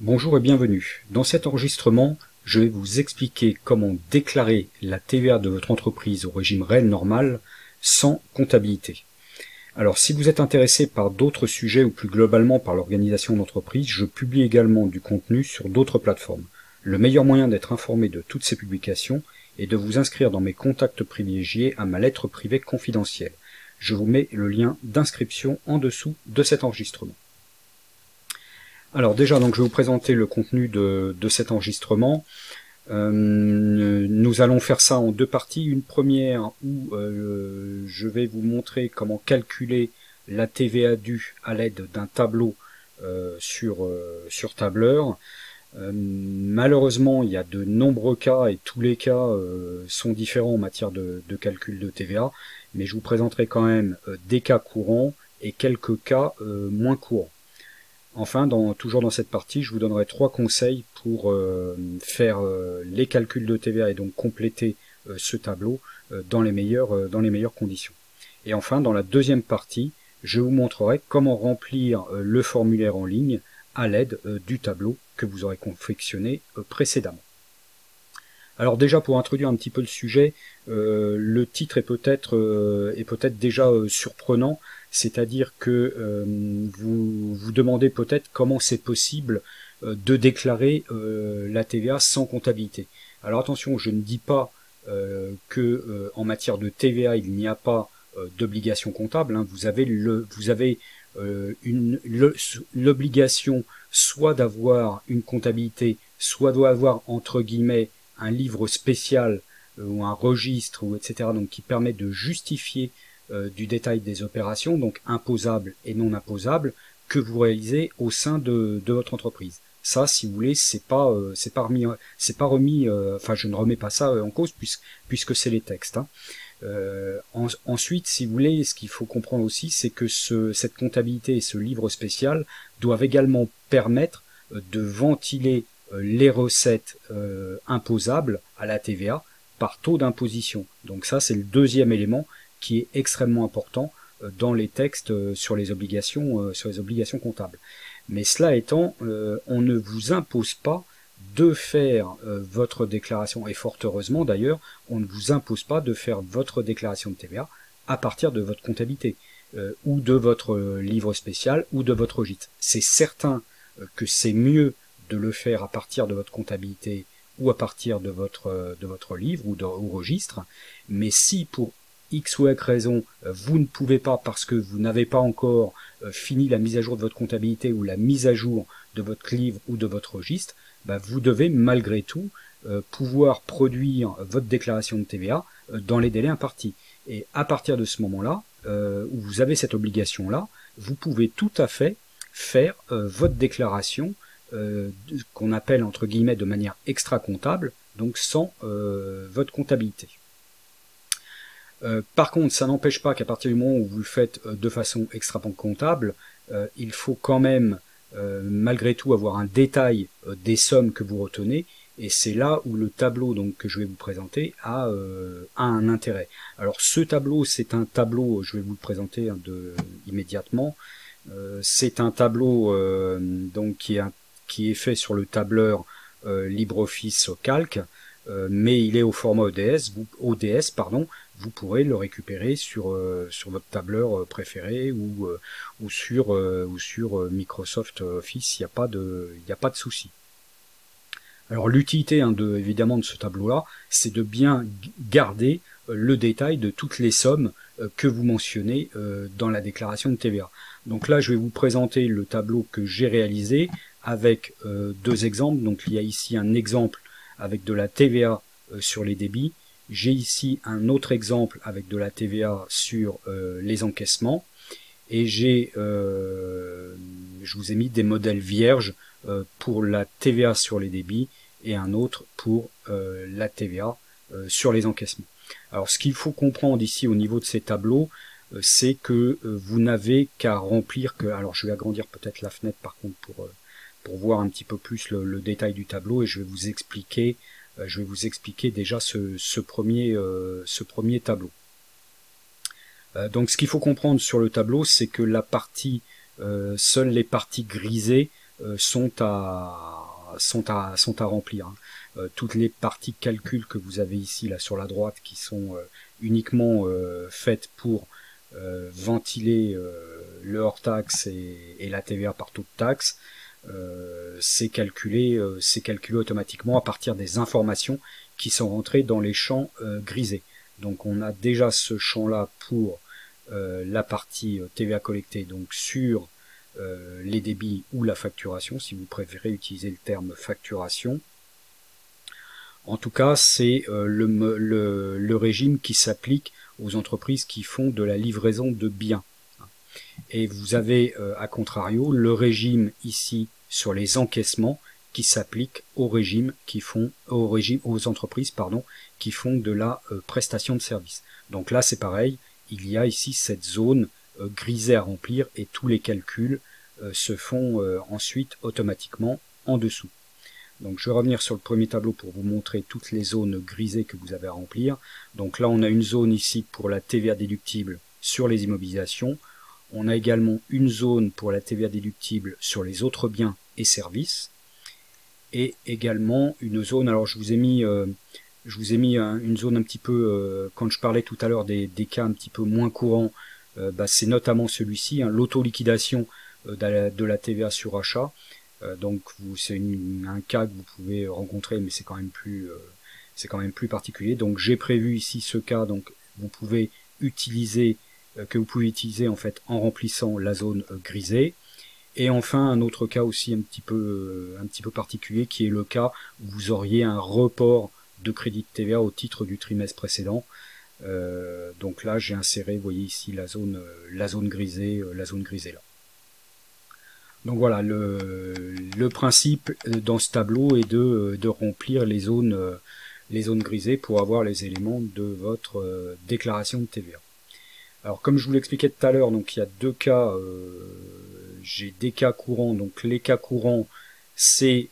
Bonjour et bienvenue. Dans cet enregistrement, je vais vous expliquer comment déclarer la TVA de votre entreprise au régime réel normal sans comptabilité. Alors si vous êtes intéressé par d'autres sujets ou plus globalement par l'organisation d'entreprise, je publie également du contenu sur d'autres plateformes. Le meilleur moyen d'être informé de toutes ces publications est de vous inscrire dans mes contacts privilégiés à ma lettre privée confidentielle. Je vous mets le lien d'inscription en dessous de cet enregistrement. Alors déjà, donc, je vais vous présenter le contenu de cet enregistrement. Nous allons faire ça en deux parties. Une première où je vais vous montrer comment calculer la TVA due à l'aide d'un tableau sur tableur. Malheureusement, il y a de nombreux cas et tous les cas sont différents en matière de calcul de TVA, mais je vous présenterai quand même des cas courants et quelques cas moins courants. Enfin, toujours dans cette partie, je vous donnerai 3 conseils pour faire les calculs de TVA et donc compléter ce tableau dans les meilleures conditions. Et enfin, dans la deuxième partie, je vous montrerai comment remplir le formulaire en ligne à l'aide du tableau que vous aurez confectionné précédemment. Alors déjà, pour introduire un petit peu le sujet, le titre est peut-être déjà surprenant, c'est-à-dire que vous vous demandez peut-être comment c'est possible de déclarer la TVA sans comptabilité. Alors attention, je ne dis pas que en matière de TVA il n'y a pas d'obligation comptable, hein. Vous avez l'obligation soit d'avoir une comptabilité, soit d'avoir entre guillemets un livre spécial ou un registre ou etc. donc qui permet de justifier du détail des opérations, donc imposables et non imposables, que vous réalisez au sein de votre entreprise. Ça, si vous voulez, c'est pas remis, enfin je ne remets pas ça en cause puisque c'est les textes, hein. Ensuite, si vous voulez, ce qu'il faut comprendre aussi, c'est que cette comptabilité et ce livre spécial doivent également permettre de ventiler les recettes imposables à la TVA par taux d'imposition. Donc ça, c'est le deuxième élément qui est extrêmement important dans les textes sur les obligations comptables. Mais cela étant, on ne vous impose pas de faire votre déclaration, et fort heureusement d'ailleurs, on ne vous impose pas de faire votre déclaration de TVA à partir de votre comptabilité, ou de votre livre spécial, ou de votre registre. C'est certain que c'est mieux de le faire à partir de votre comptabilité ou à partir de votre livre ou registre, mais si pour X ou Y raison, vous ne pouvez pas parce que vous n'avez pas encore fini la mise à jour de votre comptabilité ou la mise à jour de votre livre ou de votre registre, vous devez malgré tout pouvoir produire votre déclaration de TVA dans les délais impartis. Et à partir de ce moment-là, où vous avez cette obligation-là, vous pouvez tout à fait faire votre déclaration qu'on appelle entre guillemets de manière extra-comptable, donc sans votre comptabilité. Par contre, ça n'empêche pas qu'à partir du moment où vous le faites de façon extra-comptable, il faut quand même malgré tout avoir un détail des sommes que vous retenez, et c'est là où le tableau donc que je vais vous présenter a un intérêt. Alors ce tableau, c'est un tableau, je vais vous le présenter immédiatement. C'est un tableau donc qui est fait sur le tableur LibreOffice Calc, mais il est au format ODS, pardon. Vous pourrez le récupérer sur votre tableur préféré ou sur Microsoft Office. Il n'y a pas de souci. Alors l'utilité évidemment de ce tableau-là, c'est de bien garder le détail de toutes les sommes que vous mentionnez dans la déclaration de TVA. Donc là, je vais vous présenter le tableau que j'ai réalisé avec deux exemples. Donc il y a ici un exemple avec de la TVA sur les débits. J'ai ici un autre exemple avec de la TVA sur les encaissements. Et je vous ai mis des modèles vierges pour la TVA sur les débits et un autre pour la TVA sur les encaissements. Alors ce qu'il faut comprendre ici au niveau de ces tableaux, c'est que vous n'avez qu'à remplir alors je vais agrandir peut-être la fenêtre par contre pour voir un petit peu plus le détail du tableau, et je vais vous expliquer déjà ce premier tableau. Donc ce qu'il faut comprendre sur le tableau, c'est que seules les parties grisées sont à sont à remplir, hein. Toutes les parties calcul que vous avez ici là sur la droite qui sont uniquement faites pour ventiler le hors-taxe et la TVA par taux de taxe, c'est calculé automatiquement à partir des informations qui sont rentrées dans les champs grisés. Donc on a déjà ce champ-là pour la partie TVA collectée, donc sur les débits ou la facturation, si vous préférez utiliser le terme facturation. En tout cas, c'est le régime qui s'applique aux entreprises qui font de la livraison de biens. Et vous avez, à contrario, le régime ici sur les encaissements qui s'applique aux entreprises qui font de la prestation de service. Donc là, c'est pareil, il y a ici cette zone grisée à remplir et tous les calculs se font ensuite automatiquement en dessous. Donc je vais revenir sur le premier tableau pour vous montrer toutes les zones grisées que vous avez à remplir. Donc là on a une zone ici pour la TVA déductible sur les immobilisations. On a également une zone pour la TVA déductible sur les autres biens et services. Et également une zone, alors je vous ai mis une zone un petit peu, quand je parlais tout à l'heure des cas un petit peu moins courants, c'est notamment celui-ci, hein, l'auto-liquidation de la TVA sur achat. Donc c'est un cas que vous pouvez rencontrer, mais c'est quand même plus particulier. Donc j'ai prévu ici ce cas, donc vous pouvez utiliser en fait en remplissant la zone grisée. Et enfin un autre cas aussi un petit peu particulier, qui est le cas où vous auriez un report de crédit de TVA au titre du trimestre précédent. Donc là j'ai inséré, vous voyez ici la zone grisée là. Donc voilà, le principe dans ce tableau est de remplir les zones grisées pour avoir les éléments de votre déclaration de TVA. Alors comme je vous l'expliquais tout à l'heure, donc il y a deux cas, j'ai des cas courants. Donc les cas courants, c'est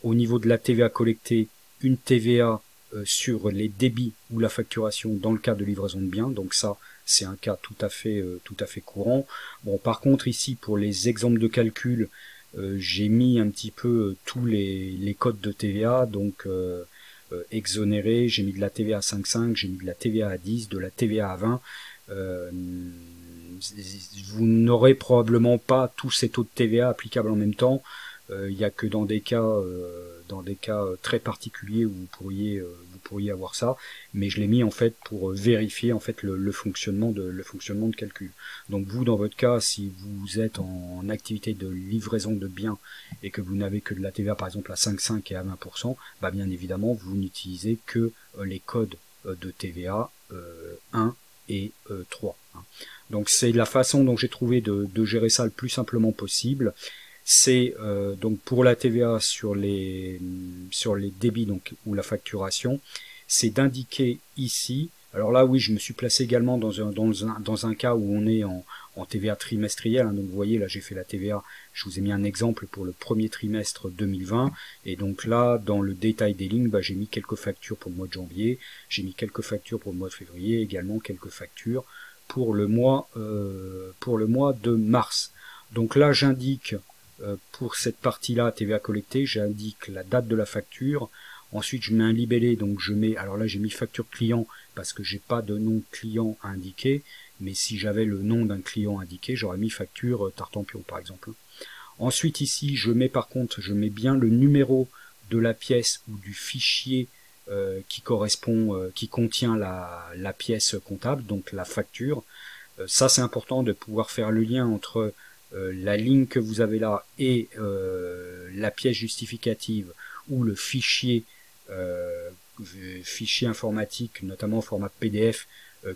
au niveau de la TVA collectée, une TVA sur les débits ou la facturation dans le cas de livraison de biens. Donc ça, c'est un cas tout à fait courant. Bon, par contre ici pour les exemples de calcul, j'ai mis un petit peu tous les codes de TVA, donc exonérés. J'ai mis de la TVA à 5,5, j'ai mis de la TVA à 10, de la TVA à 20. Vous n'aurez probablement pas tous ces taux de TVA applicables en même temps. Il n'y a que dans des cas très particuliers où vous pourriez avoir ça, mais je l'ai mis en fait pour vérifier en fait le fonctionnement de calcul. Donc vous, dans votre cas, si vous êtes en activité de livraison de biens et que vous n'avez que de la TVA par exemple à 5,5 et à 20%, bah bien évidemment vous n'utilisez que les codes de TVA 1 et 3. Donc c'est la façon dont j'ai trouvé de gérer ça le plus simplement possible. C'est donc pour la TVA sur les débits donc ou la facturation, c'est d'indiquer ici. Alors là oui, je me suis placé également dans un cas où on est en TVA trimestrielle, hein, donc vous voyez là j'ai fait la TVA, je vous ai mis un exemple pour le premier trimestre 2020, et donc là dans le détail des lignes, j'ai mis quelques factures pour le mois de janvier, j'ai mis quelques factures pour le mois de février, également quelques factures pour le mois de mars. Donc là j'indique pour cette partie-là, TVA collectée, j'indique la date de la facture. Ensuite, je mets un libellé, donc alors là j'ai mis facture client parce que j'ai pas de nom client à indiquer, mais si j'avais le nom d'un client indiqué, j'aurais mis facture Tartampion par exemple. Ensuite ici, je mets bien le numéro de la pièce ou du fichier qui contient la pièce comptable, donc la facture. Ça c'est important de pouvoir faire le lien entre la ligne que vous avez là et la pièce justificative ou le fichier informatique, notamment au format PDF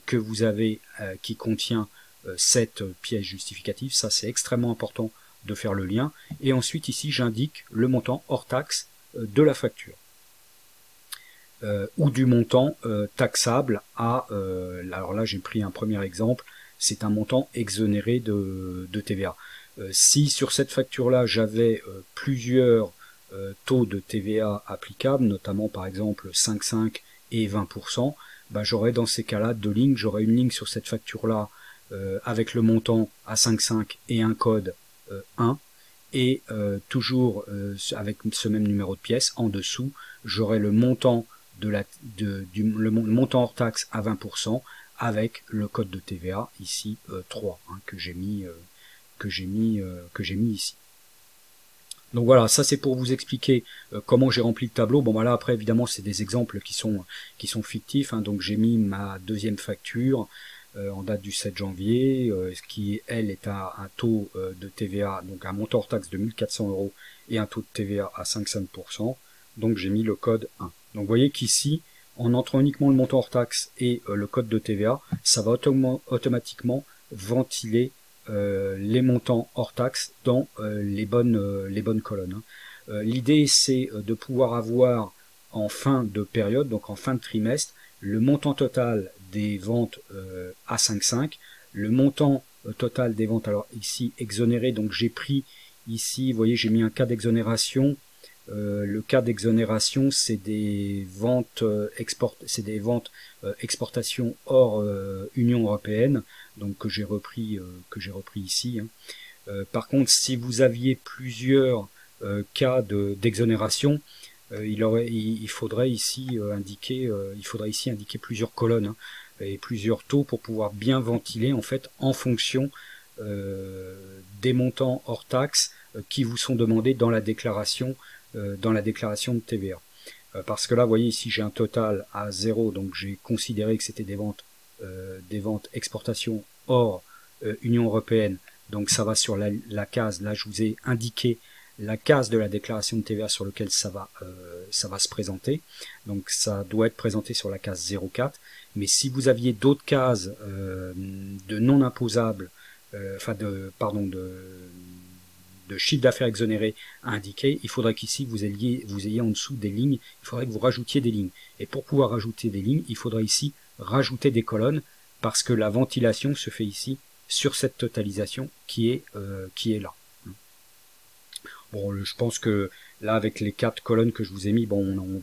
que vous avez qui contient cette pièce justificative. Ça c'est extrêmement important de faire le lien. Et ensuite ici j'indique le montant hors taxe de la facture. Ou du montant taxable à alors là j'ai pris un premier exemple, c'est un montant exonéré de TVA. Si sur cette facture là j'avais plusieurs taux de TVA applicables, notamment par exemple 5,5 et 20%, j'aurais dans ces cas là deux lignes. J'aurais une ligne sur cette facture là avec le montant à 5,5 et un code 1, Et toujours avec ce même numéro de pièce, en dessous, j'aurai le montant le montant hors taxe à 20% avec le code de TVA ici 3 hein, que j'ai mis ici. Donc voilà, ça c'est pour vous expliquer comment j'ai rempli le tableau. Bon voilà, après évidemment c'est des exemples qui sont fictifs, hein, donc j'ai mis ma deuxième facture en date du 7 janvier, qui elle est à un taux de TVA, donc un montant hors taxe de 1400 € et un taux de TVA à 5,5%, donc j'ai mis le code 1. Donc vous voyez qu'ici, en entrant uniquement le montant hors taxe et le code de TVA, ça va automatiquement ventiler les montants hors taxe dans les bonnes colonnes. Hein. L'idée c'est de pouvoir avoir en fin de période, donc en fin de trimestre, le montant total des ventes à 5,5, le montant total des ventes, alors ici exonéré, donc j'ai pris ici, vous voyez j'ai mis un cas d'exonération. Le cas d'exonération, c'est des ventes exportation hors Union européenne, donc que j'ai repris ici. Hein. Par contre, si vous aviez plusieurs cas d'exonération, il faudrait ici indiquer plusieurs colonnes hein, et plusieurs taux pour pouvoir bien ventiler en fait en fonction des montants hors taxes qui vous sont demandés dans la déclaration de TVA. Parce que là, vous voyez ici, j'ai un total à 0, donc j'ai considéré que c'était des ventes exportation hors Union européenne. Donc ça va sur la case. Là, je vous ai indiqué la case de la déclaration de TVA sur laquelle ça va se présenter. Donc ça doit être présenté sur la case 04. Mais si vous aviez d'autres cases de non imposables, de chiffre d'affaires exonéré à indiquer, il faudrait qu'ici vous ayez en dessous des lignes, il faudrait que vous rajoutiez des lignes. Et pour pouvoir rajouter des lignes, il faudrait ici rajouter des colonnes, parce que la ventilation se fait ici sur cette totalisation qui est là. Bon, je pense que là, avec les 4 colonnes que je vous ai mis, bon, on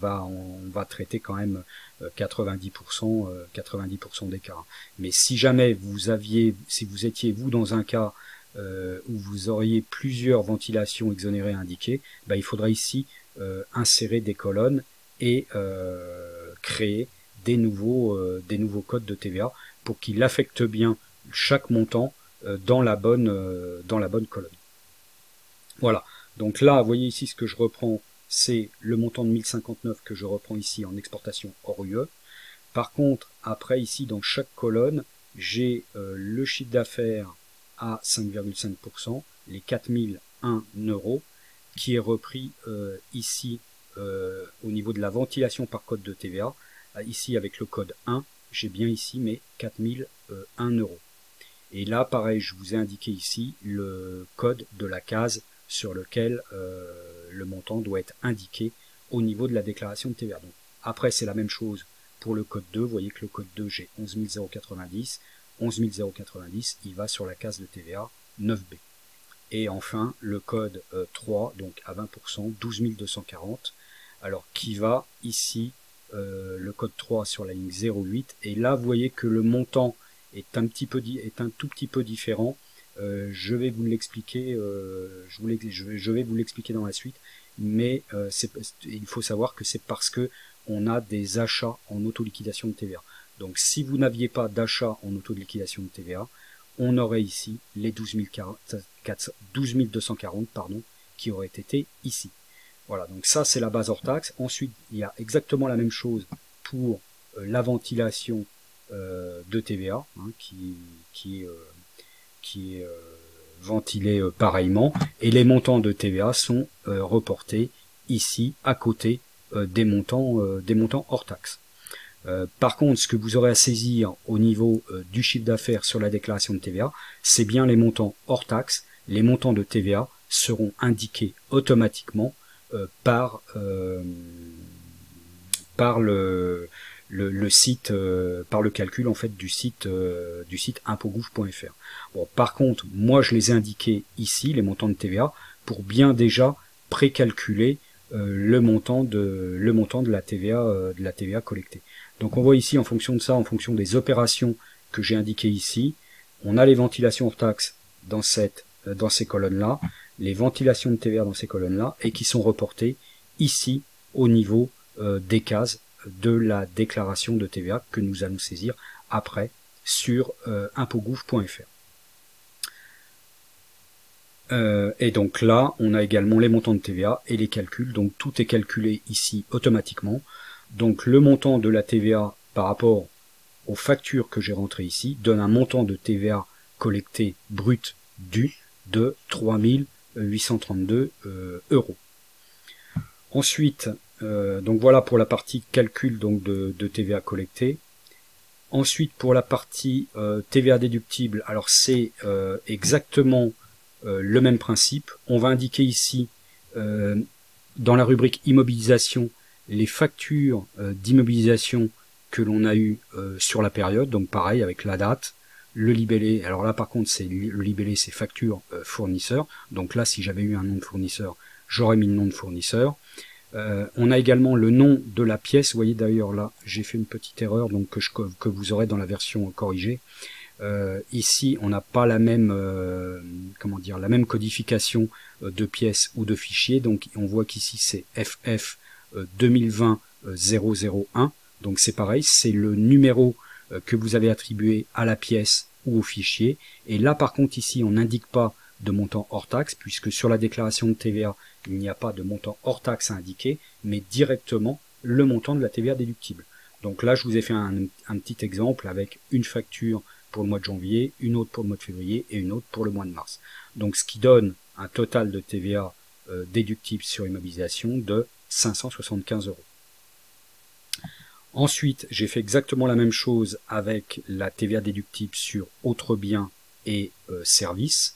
va traiter quand même 90% d'écart. Mais si jamais si vous étiez vous dans un cas où vous auriez plusieurs ventilations exonérées indiquées, il faudra ici insérer des colonnes et créer des nouveaux codes de TVA pour qu'il affecte bien chaque montant dans la bonne colonne. Voilà. Donc là, vous voyez ici ce que je reprends, c'est le montant de 1059 que je reprends ici en exportation hors UE. Par contre, après ici, dans chaque colonne, j'ai le chiffre d'affaires à 5,5%, les 4001 €, qui est repris ici au niveau de la ventilation par code de TVA. Ici, avec le code 1, j'ai bien ici mes 4001 €. Et là, pareil, je vous ai indiqué ici le code de la case sur lequel le montant doit être indiqué au niveau de la déclaration de TVA. Donc, après, c'est la même chose pour le code 2. Vous voyez que le code 2, j'ai 11 090. 11 090, il va sur la case de TVA 9B. Et enfin, le code 3, donc à 20%, 12 240, alors qui va ici, le code 3 sur la ligne 08. Et là, vous voyez que le montant est un tout petit peu différent. Je vais vous l'expliquer, je vais vous l'expliquer dans la suite, mais il faut savoir que c'est parce que on a des achats en auto-liquidation de TVA. Donc si vous n'aviez pas d'achat en auto-liquidation de TVA, on aurait ici les 12 240 qui auraient été ici. Voilà, donc ça c'est la base hors taxe. Ensuite, il y a exactement la même chose pour la ventilation de TVA, hein, qui est ventilé pareillement, et les montants de TVA sont reportés ici à côté des montants hors taxe. Par contre, ce que vous aurez à saisir au niveau du chiffre d'affaires sur la déclaration de TVA, c'est bien les montants hors taxe. Les montants de TVA seront indiqués automatiquement par le site, par le calcul en fait du site impotgouv.fr. Bon, par contre, moi je les ai indiqués ici, les montants de TVA, pour bien déjà précalculer le montant de la TVA collectée. Donc on voit ici en fonction de ça, en fonction des opérations que j'ai indiquées ici, on a les ventilations hors taxe dans ces colonnes-là, les ventilations de TVA dans ces colonnes-là et qui sont reportées ici au niveau des cases de la déclaration de TVA que nous allons saisir après sur impotgouv.fr. Et donc là, on a également les montants de TVA et les calculs, donc tout est calculé ici automatiquement. Donc le montant de la TVA par rapport aux factures que j'ai rentrées ici donne un montant de TVA collecté brut dû de 3832 euros. Ensuite, donc voilà pour la partie calcul donc de TVA collectée. Ensuite, pour la partie TVA déductible, alors c'est exactement le même principe. On va indiquer ici, dans la rubrique immobilisation, les factures d'immobilisation que l'on a eu sur la période, donc pareil avec la date, le libellé. Alors là par contre, c'est le libellé, c'est facture fournisseur. Donc là, si j'avais eu un nom de fournisseur, j'aurais mis le nom de fournisseur. On a également le nom de la pièce. Vous voyez d'ailleurs là, j'ai fait une petite erreur donc que vous aurez dans la version corrigée. Ici, on n'a pas la même comment dire, la même codification de pièces ou de fichiers. Donc on voit qu'ici c'est FF 2020 001. Donc c'est pareil, c'est le numéro que vous avez attribué à la pièce ou au fichier. Et là par contre ici, on n'indique pas de montant hors taxe, puisque sur la déclaration de TVA, il n'y a pas de montant hors taxe à indiquer, mais directement le montant de la TVA déductible. Donc là, je vous ai fait un petit exemple avec une facture pour le mois de janvier, une autre pour le mois de février et une autre pour le mois de mars. Donc ce qui donne un total de TVA déductible sur immobilisation de 575 euros. Ensuite, j'ai fait exactement la même chose avec la TVA déductible sur autres biens et services,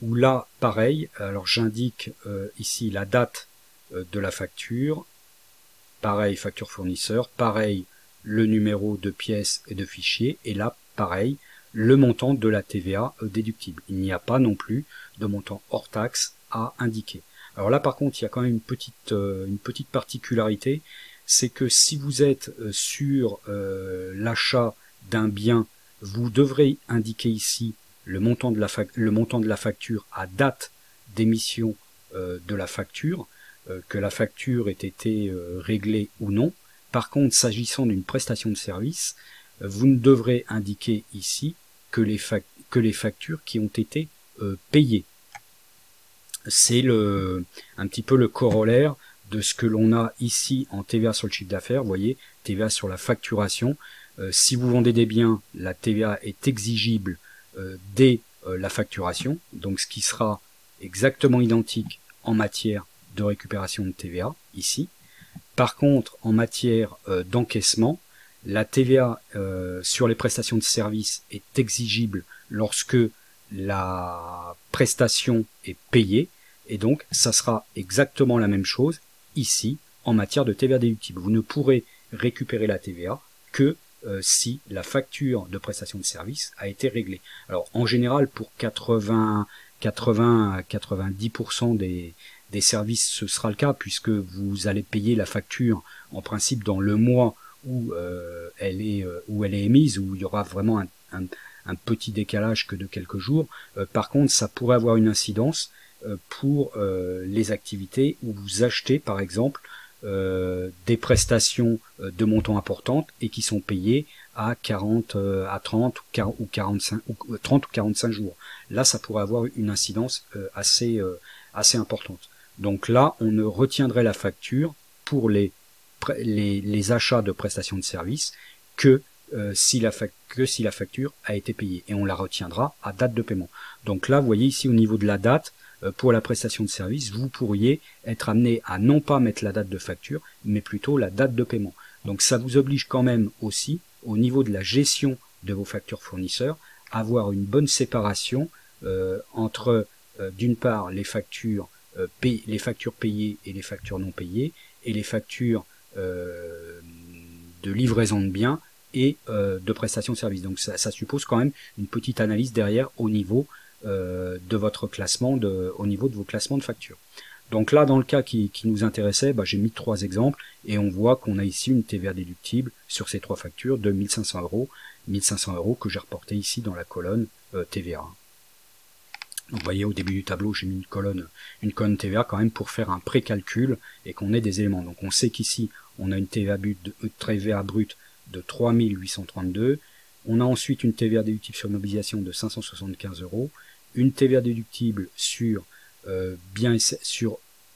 où là, pareil, alors j'indique ici la date de la facture, pareil, facture fournisseur, pareil, le numéro de pièce et de fichier, et là, pareil, le montant de la TVA déductible. Il n'y a pas non plus de montant hors taxe à indiquer. Alors là, par contre, il y a quand même une petite particularité, c'est que si vous êtes sur l'achat d'un bien, vous devrez indiquer ici le montant de la facture à date d'émission de la facture, que la facture ait été réglée ou non. Par contre, s'agissant d'une prestation de service, vous ne devrez indiquer ici que les factures qui ont été payées. C'est un petit peu le corollaire de ce que l'on a ici en TVA sur le chiffre d'affaires. Vous voyez, TVA sur la facturation. Si vous vendez des biens, la TVA est exigible dès la facturation, donc ce qui sera exactement identique en matière de récupération de TVA ici. Par contre, en matière d'encaissement, la TVA sur les prestations de services est exigible lorsque la prestation est payée, et donc ça sera exactement la même chose ici en matière de TVA déductible. Vous ne pourrez récupérer la TVA que si la facture de prestation de service a été réglée. Alors en général, pour 80 à 90% des services, ce sera le cas, puisque vous allez payer la facture en principe dans le mois où elle est émise, où il y aura vraiment un petit décalage que de quelques jours. Par contre, ça pourrait avoir une incidence pour les activités où vous achetez par exemple des prestations de montant importantes et qui sont payées à 30 ou 45 jours. Là, ça pourrait avoir une incidence assez importante. Donc là, on ne retiendrait la facture pour les achats de prestations de services que si la facture a été payée, et on la retiendra à date de paiement. Donc là, vous voyez ici au niveau de la date, pour la prestation de service, vous pourriez être amené à non pas mettre la date de facture, mais plutôt la date de paiement. Donc ça vous oblige quand même aussi, au niveau de la gestion de vos factures fournisseurs, à avoir une bonne séparation entre, d'une part, les factures payées et les factures non payées, et les factures de livraison de biens et de prestation de service. Donc ça suppose quand même une petite analyse derrière au niveau de votre classement, au niveau de vos classements de factures. Donc là, dans le cas qui nous intéressait, j'ai mis 3 exemples et on voit qu'on a ici une TVA déductible sur ces 3 factures de 1500 euros que j'ai reporté ici dans la colonne TVA. Donc vous voyez au début du tableau, j'ai mis une colonne TVA quand même pour faire un précalcul et qu'on ait des éléments. Donc on sait qu'ici on a une TVA brute de 3832. On a ensuite une TVA déductible sur mobilisation de 575 €, une TVA déductible sur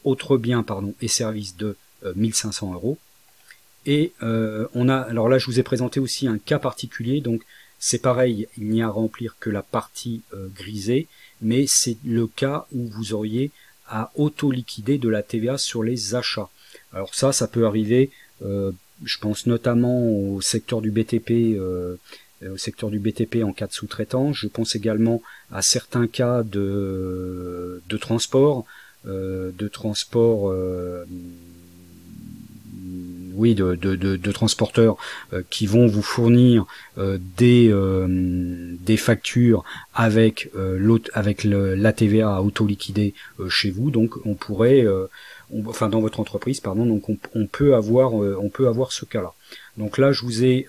autres biens et services de 1500 €. Et on a, alors là je vous ai présenté aussi un cas particulier, donc c'est pareil, il n'y a à remplir que la partie grisée, mais c'est le cas où vous auriez à auto-liquider de la TVA sur les achats. Alors ça peut arriver, je pense notamment au secteur du BTP, en cas de sous-traitance. Je pense également à certains cas de transport, de transporteurs qui vont vous fournir des factures avec la TVA à auto-liquider chez vous. Donc on pourrait, dans votre entreprise, pardon. Donc on peut avoir ce cas-là. Donc là je vous ai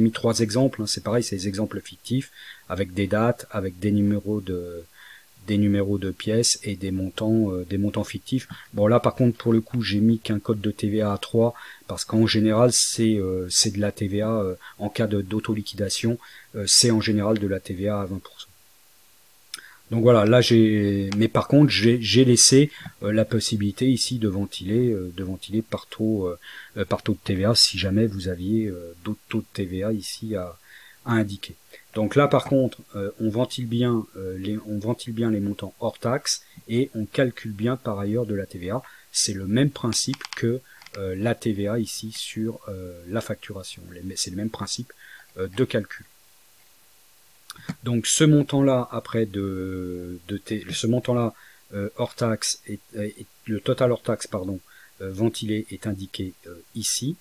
mis 3 exemples. Hein, c'est pareil, c'est des exemples fictifs avec des dates, avec des numéros de pièces et des montants fictifs. Bon là par contre pour le coup j'ai mis qu'un code de TVA à 3 parce qu'en général c'est de la TVA en cas d'auto-liquidation, c'est en général de la TVA à 20%. Donc voilà, là mais par contre j'ai laissé la possibilité ici de ventiler par taux de TVA si jamais vous aviez d'autres taux de TVA ici à indiquer. Donc là par contre on ventile bien les montants hors taxe et on calcule bien par ailleurs de la TVA. C'est le même principe que la TVA ici sur la facturation. C'est le même principe de calcul. Donc ce montant-là hors taxe le total hors taxe ventilé est indiqué ici.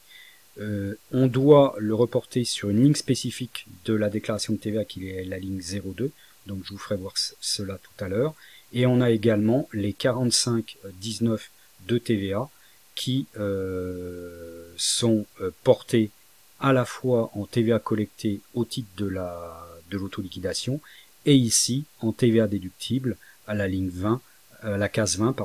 On doit le reporter sur une ligne spécifique de la déclaration de TVA qui est la ligne 02, donc je vous ferai voir cela tout à l'heure. Et on a également les 45,19 de TVA qui sont portés à la fois en TVA collectée au titre de l'auto-liquidation et ici en TVA déductible à la ligne 20, la case 20,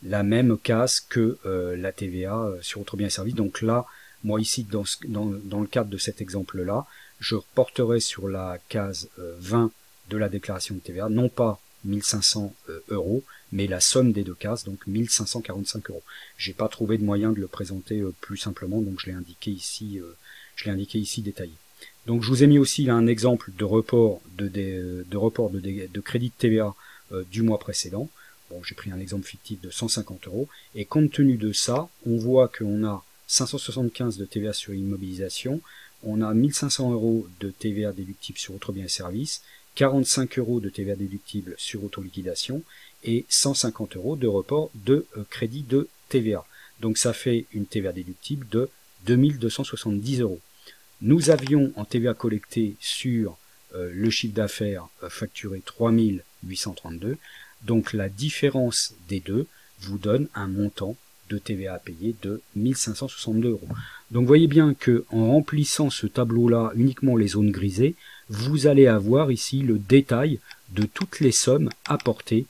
la même case que la TVA sur autres biens et services. Donc là, moi ici, dans le cadre de cet exemple-là, je reporterai sur la case 20 de la déclaration de TVA, non pas 1500 €, mais la somme des deux cases, donc 1545 €. J'ai pas trouvé de moyen de le présenter plus simplement, donc je l'ai indiqué ici détaillé. Donc je vous ai mis aussi là un exemple de report de crédit de TVA du mois précédent. Bon, j'ai pris un exemple fictif de 150 €, et compte tenu de ça, on voit qu'on a 575 de TVA sur immobilisation, on a 1500 € de TVA déductible sur autres biens et services, 45 € de TVA déductible sur auto-liquidation et 150 € de report de crédit de TVA. Donc ça fait une TVA déductible de 2270 €. Nous avions en TVA collectée sur le chiffre d'affaires facturé 3832, donc la différence des deux vous donne un montant de TVA à payer de 1562 €. Donc voyez bien que en remplissant ce tableau-là, uniquement les zones grisées, vous allez avoir ici le détail de toutes les sommes apportées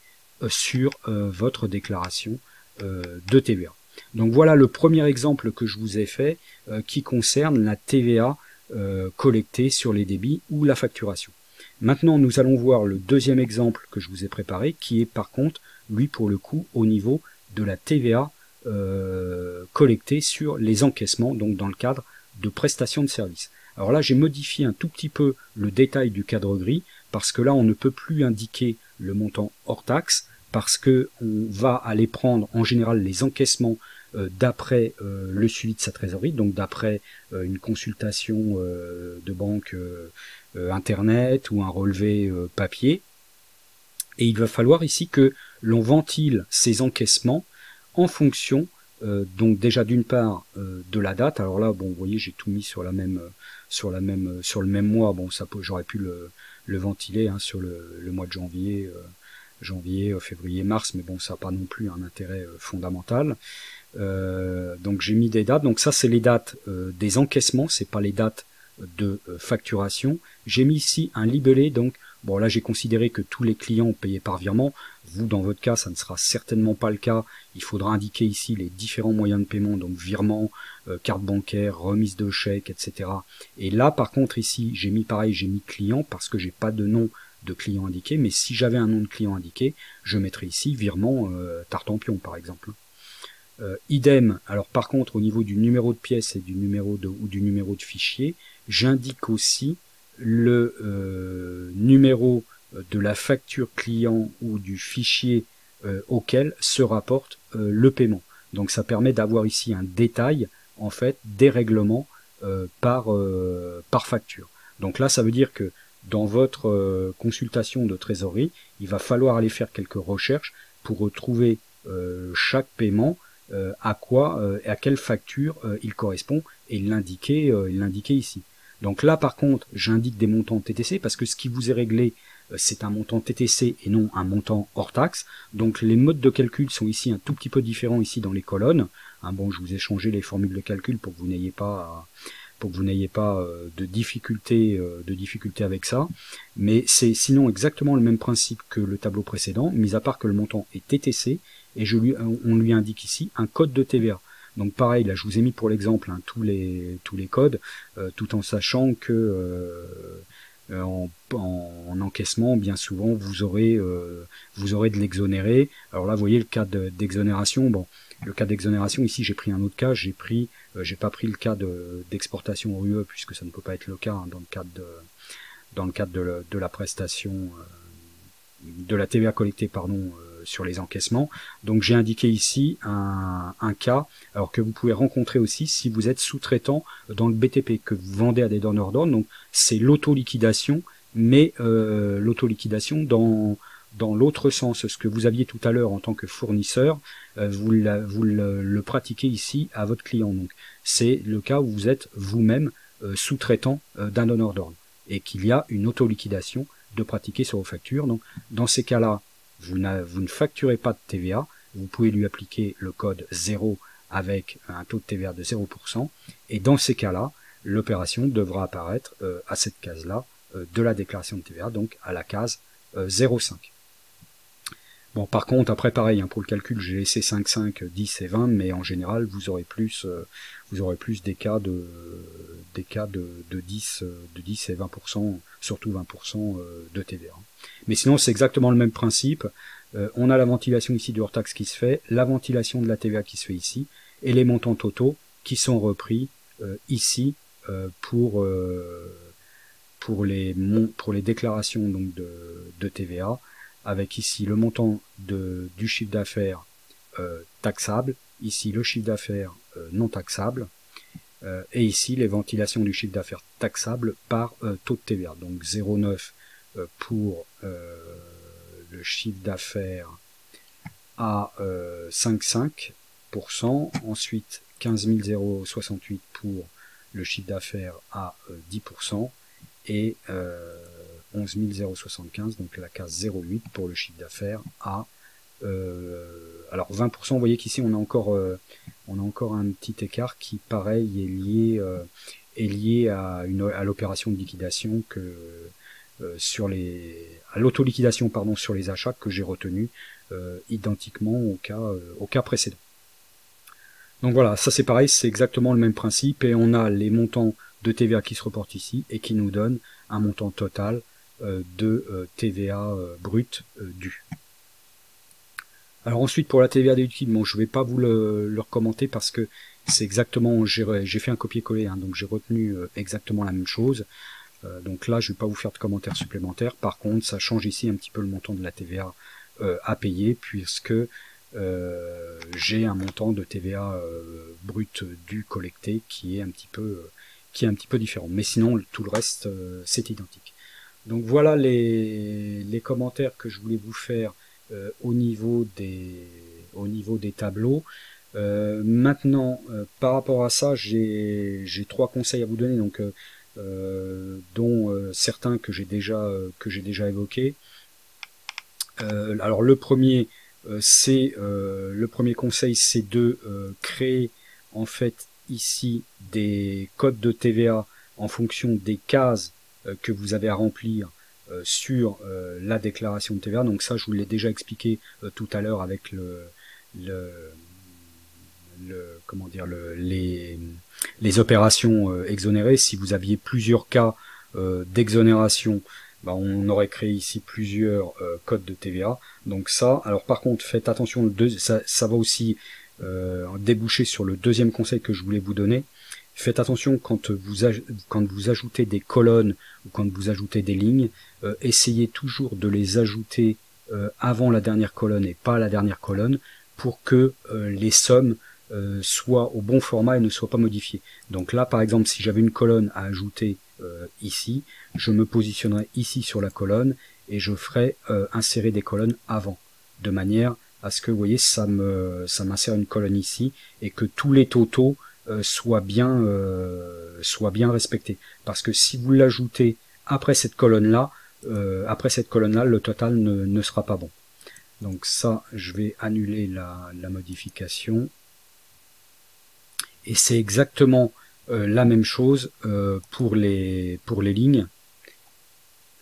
sur votre déclaration de TVA. Donc voilà le premier exemple que je vous ai fait qui concerne la TVA collectée sur les débits ou la facturation. Maintenant nous allons voir le deuxième exemple que je vous ai préparé qui est par contre lui pour le coup au niveau de la TVA collectée sur les encaissements, donc dans le cadre de prestations de services. Alors là j'ai modifié un tout petit peu le détail du cadre gris parce que là on ne peut plus indiquer le montant hors taxe parce que on va aller prendre en général les encaissements d'après le suivi de sa trésorerie, donc d'après une consultation de banque internet ou un relevé papier, et il va falloir ici que l'on ventile ces encaissements en fonction donc déjà d'une part de la date. Alors là bon vous voyez j'ai tout mis sur le même mois. Bon ça j'aurais pu le ventiler hein, sur le mois de janvier, février, mars, mais bon ça n'a pas non plus un intérêt fondamental. Donc j'ai mis des dates. Donc ça c'est les dates des encaissements, c'est pas les dates de facturation. J'ai mis ici un libellé donc Bon, là, j'ai considéré que tous les clients payaient par virement. Vous, dans votre cas, ça ne sera certainement pas le cas. Il faudra indiquer ici les différents moyens de paiement, donc virement, carte bancaire, remise de chèque, etc. Et là, par contre, ici, j'ai mis pareil, j'ai mis client parce que j'ai pas de nom de client indiqué, mais si j'avais un nom de client indiqué, je mettrais ici virement Tartampion, par exemple. Idem, alors par contre, au niveau du numéro de pièce et du numéro de fichier, j'indique aussi le numéro de la facture client ou du fichier auquel se rapporte le paiement. Donc ça permet d'avoir ici un détail en fait des règlements par facture. Donc là ça veut dire que dans votre consultation de trésorerie, il va falloir aller faire quelques recherches pour retrouver chaque paiement, à quelle facture il correspond, et l'indiquer ici. Donc là par contre j'indique des montants TTC parce que ce qui vous est réglé c'est un montant TTC et non un montant hors taxe. Donc les modes de calcul sont ici un tout petit peu différents ici dans les colonnes. Bon, je vous ai changé les formules de calcul pour que vous n'ayez pas de difficulté avec ça, mais c'est sinon exactement le même principe que le tableau précédent, mis à part que le montant est TTC et on lui indique ici un code de TVA. Donc pareil, là je vous ai mis pour l'exemple tous les codes, tout en sachant que en encaissement, bien souvent vous aurez de l'exonéré. Alors là vous voyez le cas d'exonération. Bon, le cas d'exonération ici j'ai pris un autre cas, j'ai pas pris le cas d'exportation au UE puisque ça ne peut pas être le cas dans le cadre de la prestation de la TVA collectée sur les encaissements. Donc j'ai indiqué ici un cas alors que vous pouvez rencontrer aussi si vous êtes sous-traitant dans le BTP, que vous vendez à des donneurs d'ordre. Donc c'est l'auto-liquidation, mais l'auto-liquidation dans l'autre sens. Ce que vous aviez tout à l'heure en tant que fournisseur, vous le pratiquez ici à votre client. Donc c'est le cas où vous êtes vous-même sous-traitant d'un donneur d'ordre et qu'il y a une auto-liquidation de pratiquer sur vos factures. Donc dans ces cas-là, vous ne facturez pas de TVA, vous pouvez lui appliquer le code 0 avec un taux de TVA de 0%, et dans ces cas-là, l'opération devra apparaître à cette case-là de la déclaration de TVA, donc à la case 0,5. Bon, par contre, après pareil, pour le calcul, j'ai laissé 5, 5, 10 et 20, mais en général, vous aurez plus des cas de 10 et 20%, surtout 20% de TVA. Mais sinon, c'est exactement le même principe. On a la ventilation ici du hors-taxe qui se fait, la ventilation de la TVA qui se fait ici, et les montants totaux qui sont repris ici pour les déclarations donc de TVA, avec ici le montant du chiffre d'affaires taxable, ici le chiffre d'affaires non taxable, et ici les ventilations du chiffre d'affaires taxable par taux de TVA. Donc 0,9 pour le chiffre d'affaires à 5,5%, ensuite 15 068 pour le chiffre d'affaires à 10%, et 11 075, donc la case 0,8 pour le chiffre d'affaires à alors 20%. Vous voyez qu'ici on a encore un petit écart qui pareil est lié à l'opération de liquidation à l'auto-liquidation sur les achats que j'ai retenu identiquement au cas précédent. Donc voilà, ça c'est pareil, c'est exactement le même principe, et on a les montants de TVA qui se reportent ici et qui nous donnent un montant total de TVA brut dû. Alors ensuite pour la TVA liquide, bon je vais pas vous le recommenter parce que c'est exactement, j'ai fait un copier-coller, donc j'ai retenu exactement la même chose. Donc là je vais pas vous faire de commentaires supplémentaires. Par contre ça change ici un petit peu le montant de la TVA à payer, puisque j'ai un montant de TVA brut dû collecté qui est un petit peu différent. Mais sinon tout le reste c'est identique. Donc voilà les commentaires que je voulais vous faire au niveau des tableaux. Maintenant, par rapport à ça, j'ai 3 conseils à vous donner, donc dont certains que j'ai déjà évoqués. Alors le premier conseil, c'est de créer en fait ici des codes de TVA en fonction des cases que vous avez à remplir sur la déclaration de TVA. Donc ça, je vous l'ai déjà expliqué tout à l'heure avec comment dire, les opérations exonérées. Si vous aviez plusieurs cas d'exonération, bah, on aurait créé ici plusieurs codes de TVA. Donc ça, alors par contre, faites attention, ça va aussi déboucher sur le deuxième conseil que je voulais vous donner. Faites attention quand vous ajoutez des colonnes ou quand vous ajoutez des lignes, essayez toujours de les ajouter avant la dernière colonne et pas la dernière colonne pour que les sommes soient au bon format et ne soient pas modifiées. Donc là, par exemple, si j'avais une colonne à ajouter ici, je me positionnerai ici sur la colonne et je ferai insérer des colonnes avant, de manière à ce que, vous voyez, ça m'insère une colonne ici et que tous les totaux soient bien respectés. Parce que si vous l'ajoutez après cette colonne-là, le total ne sera pas bon. Donc ça, je vais annuler la modification. Et c'est exactement la même chose pour les lignes.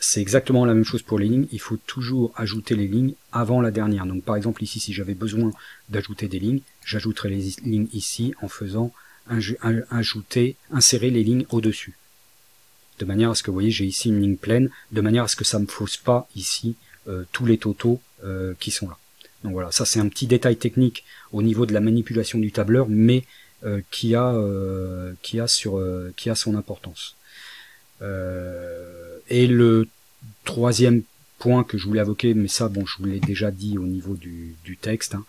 C'est exactement la même chose pour les lignes. Il faut toujours ajouter les lignes avant la dernière. Donc par exemple ici, si j'avais besoin d'ajouter des lignes, j'ajouterai les lignes ici en faisant insérer les lignes au-dessus. De manière à ce que, vous voyez, j'ai ici une ligne pleine, de manière à ce que ça ne me fausse pas ici tous les totaux qui sont là. Donc voilà, ça c'est un petit détail technique au niveau de la manipulation du tableur, mais qui a son importance. Et le troisième point que je voulais évoquer, mais ça bon, je vous l'ai déjà dit au niveau du texte, hein,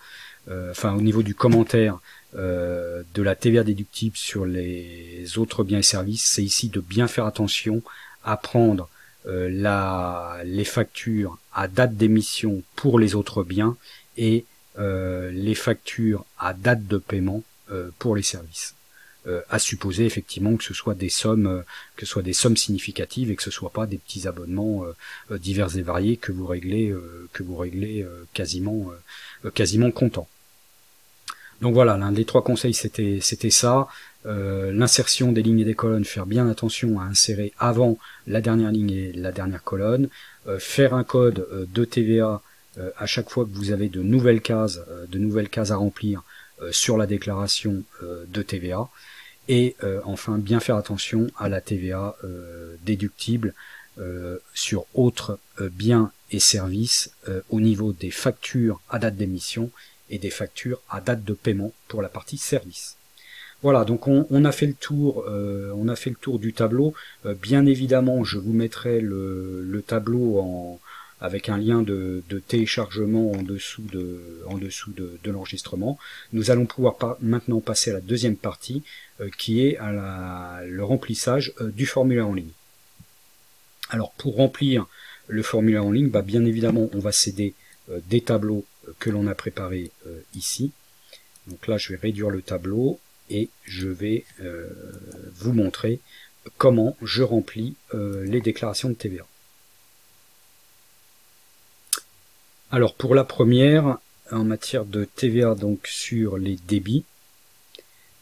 enfin au niveau du commentaire de la TVA déductible sur les autres biens et services, c'est ici de bien faire attention à prendre les factures à date d'émission pour les autres biens et les factures à date de paiement pour les services. À supposer effectivement que ce soit des sommes significatives et que ce soit pas des petits abonnements divers et variés que vous réglez quasiment comptant. Donc voilà, l'un des trois conseils c'était ça. L'insertion des lignes et des colonnes, faire bien attention à insérer avant la dernière ligne et la dernière colonne, faire un code de TVA à chaque fois que vous avez de nouvelles cases à remplir sur la déclaration de TVA, et enfin bien faire attention à la TVA déductible sur autres biens et services au niveau des factures à date d'émission et des factures à date de paiement pour la partie service. Voilà, donc on a fait le tour, du tableau. Bien évidemment, je vous mettrai le tableau avec un lien de téléchargement en dessous de l'enregistrement. Nous allons pouvoir maintenant passer à la deuxième partie, qui est le remplissage du formulaire en ligne. Alors pour remplir le formulaire en ligne, bien évidemment, on va s'aider des tableaux que l'on a préparés ici. Donc là, je vais réduire le tableau et je vais vous montrer comment je remplis les déclarations de TVA. Alors pour la première, en matière de TVA donc sur les débits,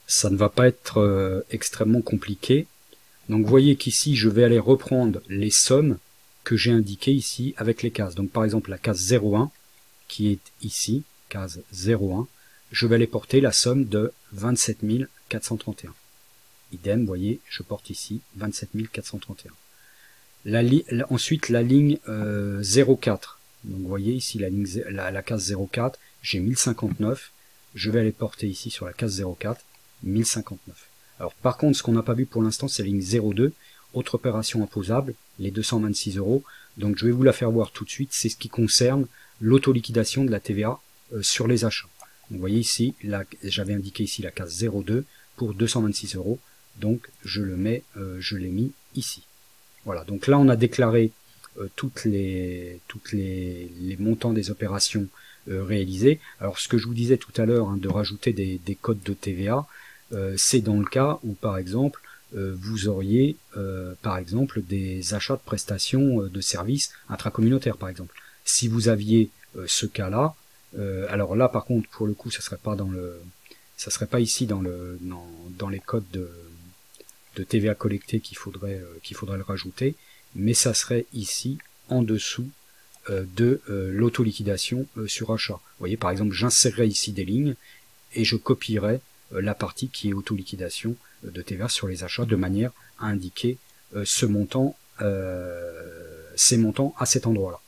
ça ne va pas être extrêmement compliqué. Donc vous voyez qu'ici je vais aller reprendre les sommes que j'ai indiquées ici avec les cases. Donc par exemple la case 01 qui est ici, case 01, je vais aller porter la somme de 27 431. Idem, vous voyez, je porte ici 27 431. Ensuite la ligne 04. Donc vous voyez ici la case 04, j'ai 1059, je vais aller porter ici sur la case 04, 1059. Alors par contre, ce qu'on n'a pas vu pour l'instant, c'est la ligne 02, autre opération imposable, les 226 €. Donc je vais vous la faire voir tout de suite, c'est ce qui concerne l'autoliquidation de la TVA sur les achats. Donc, vous voyez ici, j'avais indiqué ici la case 02 pour 226 €, donc je l'ai mis ici. Voilà, donc là on a déclaré toutes les montants des opérations réalisées. Alors ce que je vous disais tout à l'heure, hein, de rajouter des codes de TVA, c'est dans le cas où par exemple vous auriez par exemple des achats de prestations de services intracommunautaires par exemple. Si vous aviez ce cas-là, alors là par contre pour le coup ça serait pas ici dans les codes de TVA collectés qu'il faudrait le rajouter, mais ça serait ici en dessous de l'auto-liquidation sur achat. Vous voyez, par exemple, j'insérerai ici des lignes et je copierai la partie qui est auto-liquidation de TVA sur les achats de manière à indiquer ces montants à cet endroit-là.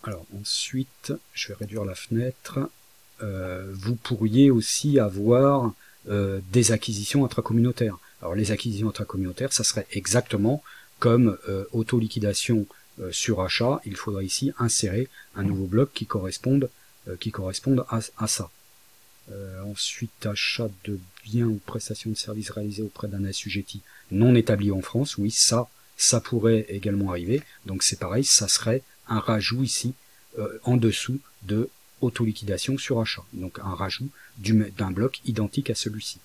Alors ensuite, je vais réduire la fenêtre. Vous pourriez aussi avoir des acquisitions intracommunautaires. Alors les acquisitions intracommunautaires, ça serait exactement comme auto-liquidation sur achat. Il faudra ici insérer un nouveau bloc qui corresponde à ça. Ensuite, achat de biens ou prestations de services réalisés auprès d'un assujetti non établi en France. Oui, ça pourrait également arriver. Donc c'est pareil, ça serait un rajout ici en dessous de auto-liquidation sur achat. Donc un rajout d'un bloc identique à celui-ci.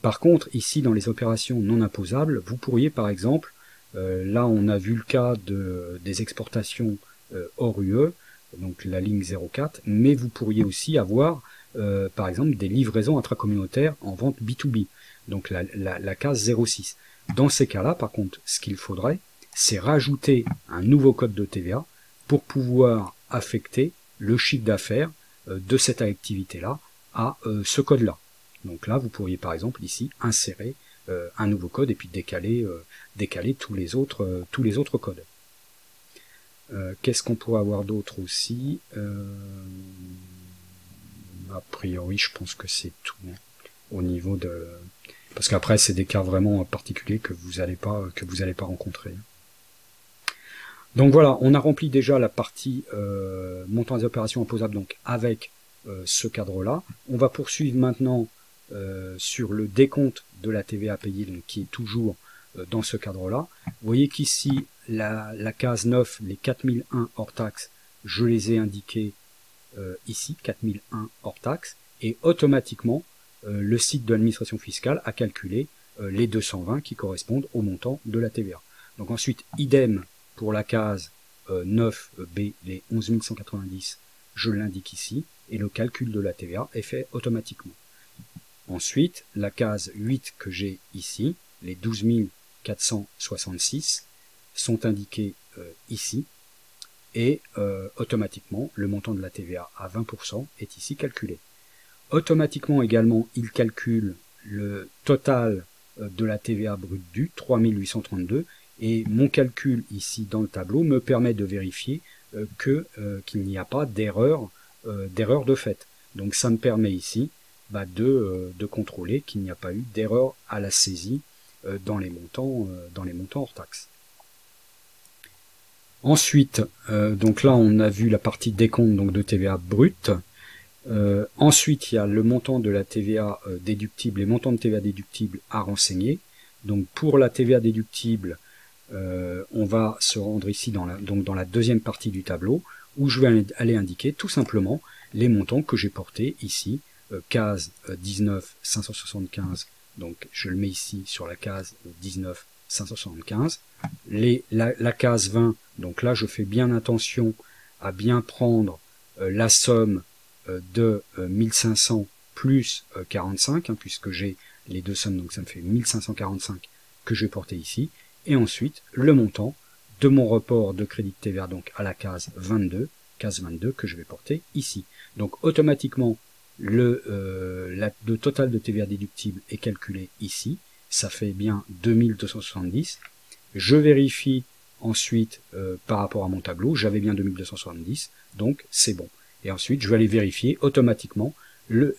Par contre, ici dans les opérations non imposables, vous pourriez par exemple, là on a vu le cas des exportations hors UE, donc la ligne 04, mais vous pourriez aussi avoir par exemple des livraisons intracommunautaires en vente B2B, donc la case 06. Dans ces cas-là, par contre, ce qu'il faudrait, c'est rajouter un nouveau code de TVA pour pouvoir affecter le chiffre d'affaires de cette activité-là à ce code-là. Donc là, vous pourriez par exemple ici insérer un nouveau code et puis décaler tous les autres codes. Qu'est-ce qu'on pourrait avoir d'autre aussi? A priori, je pense que c'est tout au niveau de... Parce qu'après, c'est des cas vraiment particuliers que vous allez pas rencontrer. Donc voilà, on a rempli déjà la partie montant des opérations imposables donc avec ce cadre-là. On va poursuivre maintenant sur le décompte de la TVA payée, donc qui est toujours dans ce cadre-là. Vous voyez qu'ici, la case 9, les 4001 hors taxe, je les ai indiqués ici, 4001 hors taxe, et automatiquement, le site de l'administration fiscale a calculé les 220 qui correspondent au montant de la TVA. Donc ensuite, idem pour la case 9B, les 11 190, je l'indique ici, et le calcul de la TVA est fait automatiquement. Ensuite, la case 8 que j'ai ici, les 12 466, sont indiqués ici, et automatiquement, le montant de la TVA à 20% est ici calculé. Automatiquement également, il calcule le total de la TVA brute due, 3832, et mon calcul ici dans le tableau me permet de vérifier qu'il n'y a pas d'erreur de fait. Donc ça me permet ici de contrôler qu'il n'y a pas eu d'erreur à la saisie dans les montants hors taxe. Ensuite, donc là on a vu la partie décompte donc de TVA brute. Ensuite, il y a le montant de la TVA déductible, les montants de TVA déductible à renseigner. Donc pour la TVA déductible, on va se rendre ici dans la deuxième partie du tableau, où je vais aller indiquer tout simplement les montants que j'ai portés ici, case 19 575, donc je le mets ici sur la case 19 575, la case 20, donc là je fais bien attention à bien prendre la somme de 1500 plus 45, puisque j'ai les deux sommes, donc ça me fait 1545 que je vais porter ici, et ensuite le montant de mon report de crédit de TVA, donc à la case 22 que je vais porter ici. Donc automatiquement le total de TVA déductible est calculé ici, ça fait bien 2270. Je vérifie ensuite par rapport à mon tableau, j'avais bien 2270, donc c'est bon. Et ensuite, je vais aller vérifier automatiquement le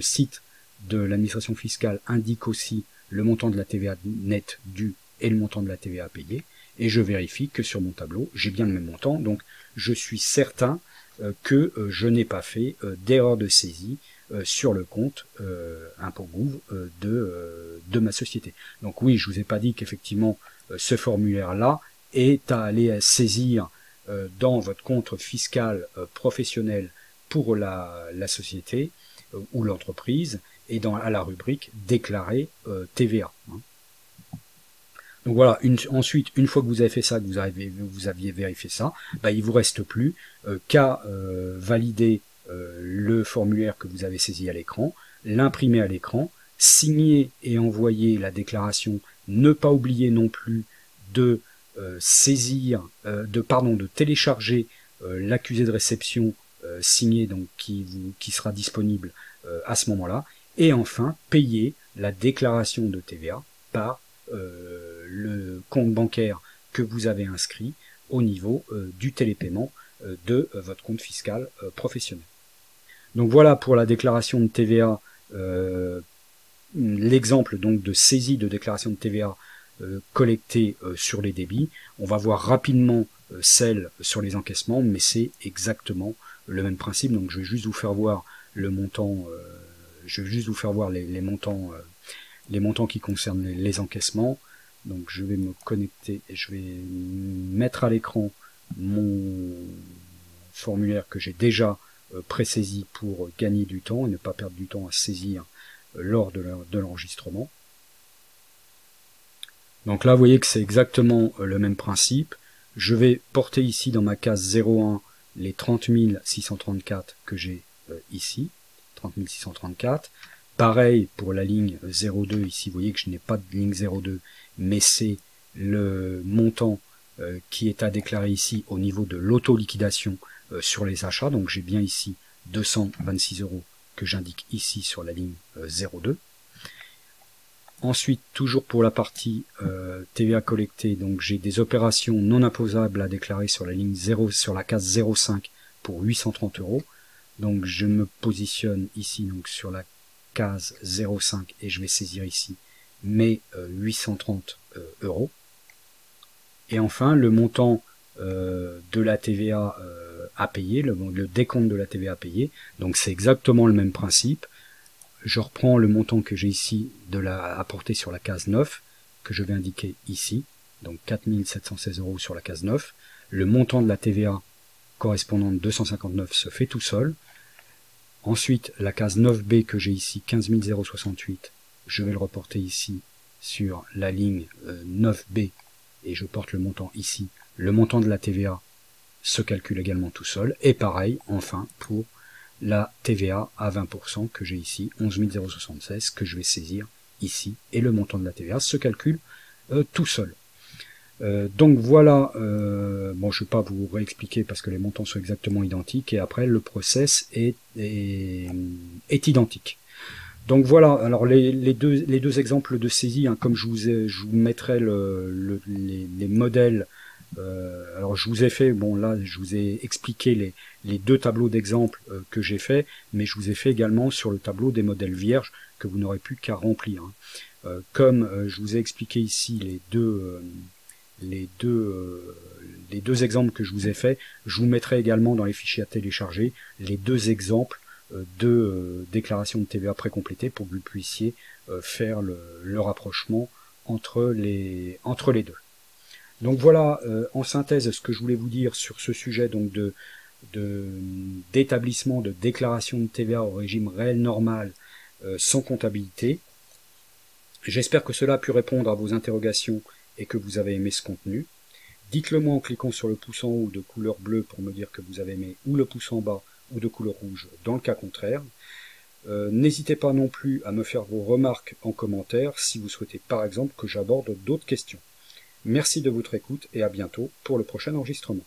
site de l'administration fiscale indique aussi le montant de la TVA nette due et le montant de la TVA payée. Et je vérifie que sur mon tableau, j'ai bien le même montant. Donc, je suis certain que je n'ai pas fait d'erreur de saisie sur le compte impôt-gouv de ma société. Donc oui, je vous ai pas dit qu'effectivement, ce formulaire-là est à aller saisir dans votre compte fiscal professionnel pour la société ou l'entreprise et à la rubrique déclarer TVA. Donc voilà, ensuite, une fois que vous avez fait ça, que vous aviez vérifié ça, il vous reste plus qu'à valider le formulaire que vous avez saisi à l'écran, l'imprimer à l'écran, signer et envoyer la déclaration, ne pas oublier non plus de saisir, de télécharger l'accusé de réception signé, donc qui sera disponible à ce moment-là, et enfin payer la déclaration de TVA par le compte bancaire que vous avez inscrit au niveau du télépaiement de votre compte fiscal professionnel. Donc voilà pour la déclaration de TVA, l'exemple donc de saisie de déclaration de TVA collectée sur les débits. On va voir rapidement celle sur les encaissements, mais c'est exactement le même principe. Donc je vais juste vous faire voir le montant, je vais juste vous faire voir les montants qui concernent les encaissements. Donc je vais me connecter et je vais mettre à l'écran mon formulaire que j'ai déjà présaisi pour gagner du temps et ne pas perdre du temps à saisir lors de l'enregistrement. Donc là, vous voyez que c'est exactement le même principe. Je vais porter ici dans ma case 01 les 30 634 que j'ai ici, 30 634. Pareil pour la ligne 02, ici vous voyez que je n'ai pas de ligne 02, mais c'est le montant qui est à déclarer ici au niveau de l'auto-liquidation sur les achats. Donc j'ai bien ici 226 € que j'indique ici sur la ligne 02. Ensuite, toujours pour la partie TVA collectée, donc j'ai des opérations non imposables à déclarer sur la ligne 0, sur la case 05 pour 830 €. Donc je me positionne ici donc sur la case 05 et je vais saisir ici mes 830 €. Et enfin, le montant de la TVA à payer, le décompte de la TVA à payer, donc c'est exactement le même principe. Je reprends le montant que j'ai ici à porter sur la case 9, que je vais indiquer ici, donc 4 716 € sur la case 9. Le montant de la TVA correspondante 259 se fait tout seul. Ensuite, la case 9B que j'ai ici, 15 068, je vais le reporter ici sur la ligne 9B et je porte le montant ici. Le montant de la TVA se calcule également tout seul. Et pareil, enfin, pour la TVA à 20% que j'ai ici, 11 076, que je vais saisir ici. Et le montant de la TVA se calcule tout seul. Donc voilà, bon je ne vais pas vous réexpliquer parce que les montants sont exactement identiques et après le process est identique. Donc voilà, alors les deux exemples de saisie, hein, comme je vous mettrai les modèles, alors je vous ai fait, bon là je vous ai expliqué les deux tableaux d'exemple que j'ai fait, mais je vous ai fait également sur le tableau des modèles vierges que vous n'aurez plus qu'à remplir. Hein. Comme je vous ai expliqué ici les deux exemples que je vous ai faits, je vous mettrai également dans les fichiers à télécharger les deux exemples de déclaration de TVA précomplétée pour que vous puissiez faire le rapprochement entre les deux. Donc voilà en synthèse ce que je voulais vous dire sur ce sujet donc d'établissement de déclaration de TVA au régime réel normal sans comptabilité. J'espère que cela a pu répondre à vos interrogations et que vous avez aimé ce contenu. Dites-le moi en cliquant sur le pouce en haut de couleur bleue pour me dire que vous avez aimé, ou le pouce en bas ou de couleur rouge dans le cas contraire. N'hésitez pas non plus à me faire vos remarques en commentaire si vous souhaitez par exemple que j'aborde d'autres questions. Merci de votre écoute et à bientôt pour le prochain enregistrement.